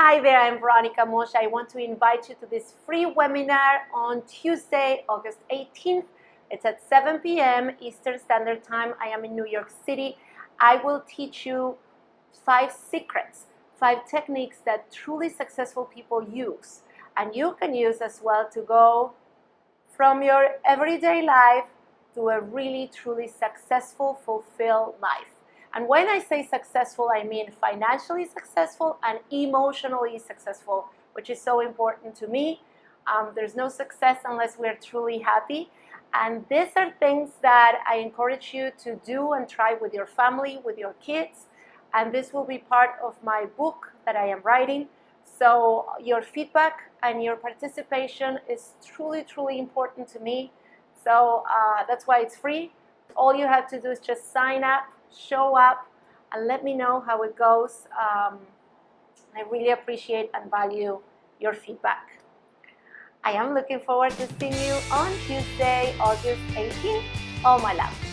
Hi there, I'm Veronica Moya. I want to invite you to this free webinar on Tuesday, August 18th. It's at 7 p.m. Eastern Standard Time. I am in New York City. I will teach you 5 secrets, 5 techniques that truly successful people use. And you can use as well to go from your everyday life to a really, truly successful, fulfilled life. And when I say successful, I mean financially successful and emotionally successful, which is so important to me. There's no success unless we're truly happy. And these are things that I encourage you to do and try with your family, with your kids. And this will be part of my book that I am writing. So your feedback and your participation is truly, truly important to me. So that's why it's free. All you have to do is just sign up, show up, and let me know how it goes. I really appreciate and value your feedback. I am looking forward to seeing you on Tuesday, August 18th. All my love.